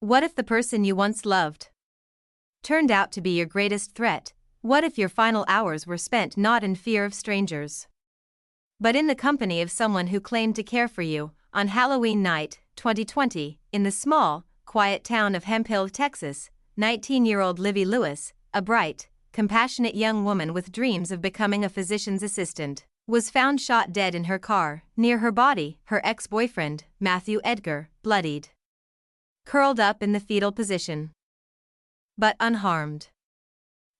What if the person you once loved turned out to be your greatest threat? What if your final hours were spent not in fear of strangers, but in the company of someone who claimed to care for you? On Halloween night, 2020, in the small, quiet town of Hemphill, Texas, 19-year-old Livye Lewis, a bright, compassionate young woman with dreams of becoming a physician's assistant, was found shot dead in her car. Near her body, her ex-boyfriend, Matthew Edgar, bloodied, curled up in the fetal position, but unharmed.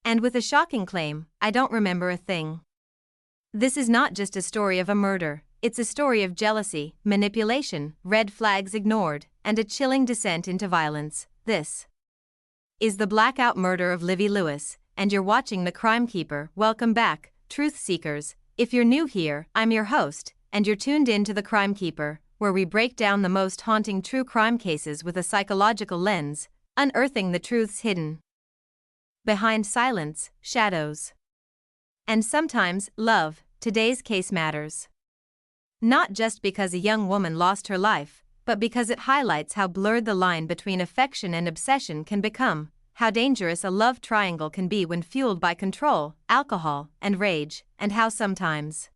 And with a shocking claim, "I don't remember a thing." This is not just a story of a murder, it's a story of jealousy, manipulation, red flags ignored, and a chilling descent into violence. This is the Blackout murder of Livye Lewis, and you're watching The Crime Keeper. Welcome back, truth seekers. If you're new here, I'm your host, and you're tuned in to The Crime Keeper, where we break down the most haunting true crime cases with a psychological lens, unearthing the truths hidden behind silence, shadows, and sometimes love. Today's case matters not just because a young woman lost her life, but because it highlights how blurred the line between affection and obsession can become, how dangerous a love triangle can be when fueled by control, alcohol, and rage, and how sometimes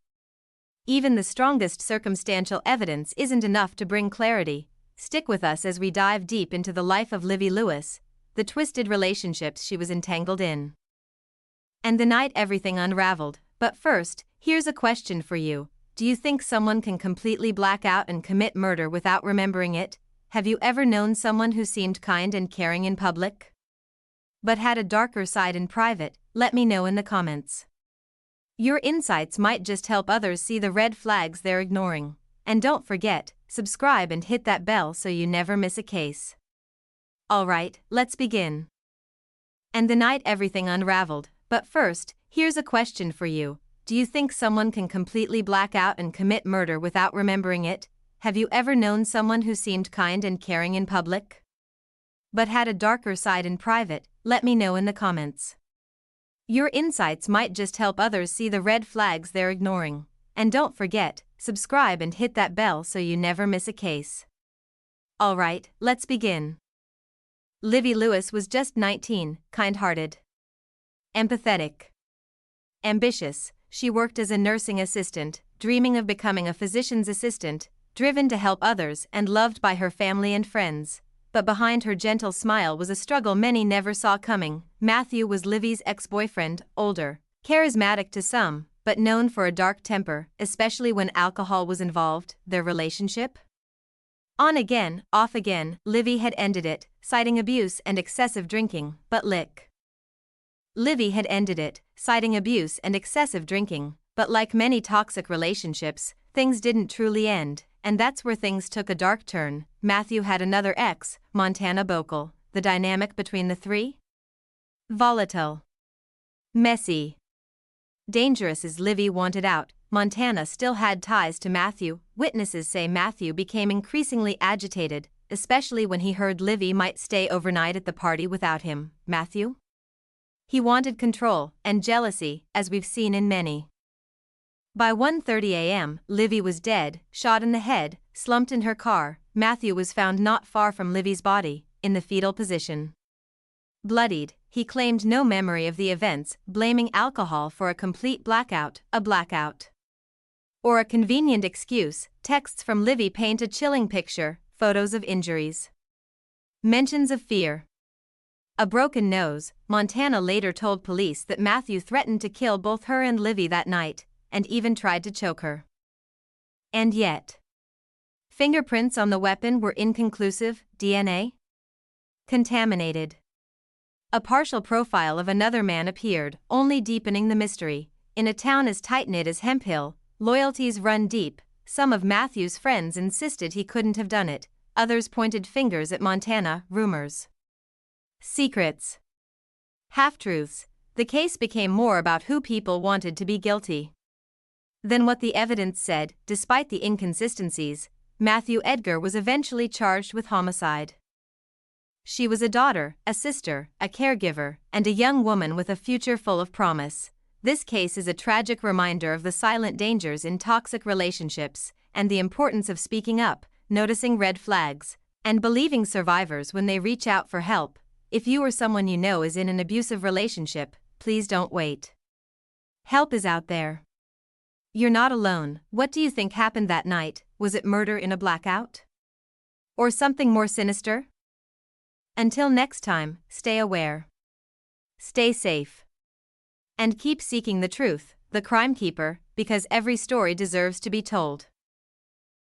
even the strongest circumstantial evidence isn't enough to bring clarity. Stick with us as we dive deep into the life of Livye Lewis, the twisted relationships she was entangled in, and the night everything unraveled. But first, here's a question for you. Do you think someone can completely black out and commit murder without remembering it? Have you ever known someone who seemed kind and caring in public, but had a darker side in private? Let me know in the comments. Your insights might just help others see the red flags they're ignoring. And don't forget, subscribe and hit that bell so you never miss a case. Alright, let's begin. And the night everything unraveled. But first, here's a question for you. Do you think someone can completely black out and commit murder without remembering it? Have you ever known someone who seemed kind and caring in public, but had a darker side in private? Let me know in the comments. Your insights might just help others see the red flags they're ignoring. And don't forget, subscribe and hit that bell so you never miss a case. Alright, let's begin. Livye Lewis was just 19, kind-hearted, empathetic, ambitious. She worked as a nursing assistant, dreaming of becoming a physician's assistant, driven to help others and loved by her family and friends. But behind her gentle smile was a struggle many never saw coming. Matthew was Livye's ex-boyfriend, older, charismatic to some, but known for a dark temper, especially when alcohol was involved. Their relationship? On again, off again. Livye had ended it, citing abuse and excessive drinking. Livye had ended it, citing abuse and excessive drinking. But like many toxic relationships, things didn't truly end, and that's where things took a dark turn. Matthew had another ex, Montana Bokel. The dynamic between the three? Volatile, messy, dangerous. As Livye wanted out, Montana still had ties to Matthew. Witnesses say Matthew became increasingly agitated, especially when he heard Livye might stay overnight at the party without him. Matthew? He wanted control and jealousy, as we've seen in many. By 1:30 a.m., Livye was dead, shot in the head, slumped in her car. Matthew was found not far from Livye's body, in the fetal position, bloodied. He claimed no memory of the events, blaming alcohol for a complete blackout, a blackout, or a convenient excuse. Texts from Livye paint a chilling picture, photos of injuries, mentions of fear, a broken nose. Montana later told police that Matthew threatened to kill both her and Livye that night, and even tried to choke her. And yet, fingerprints on the weapon were inconclusive, DNA contaminated. A partial profile of another man appeared, only deepening the mystery. In a town as tight-knit as Hemphill, loyalties run deep. Some of Matthew's friends insisted he couldn't have done it. Others pointed fingers at Montana. Rumors, secrets, half-truths. The case became more about who people wanted to be guilty than what the evidence said. Despite the inconsistencies, Matthew Edgar was eventually charged with homicide. She was a daughter, a sister, a caregiver, and a young woman with a future full of promise. This case is a tragic reminder of the silent dangers in toxic relationships and the importance of speaking up, noticing red flags, And believing survivors when they reach out for help. If you or someone you know is in an abusive relationship, please don't wait. Help is out there. You're not alone. What do you think happened that night? Was it murder in a blackout? Or something more sinister? Until next time, stay aware. Stay safe. And keep seeking the truth, the Crime Keeper, because every story deserves to be told.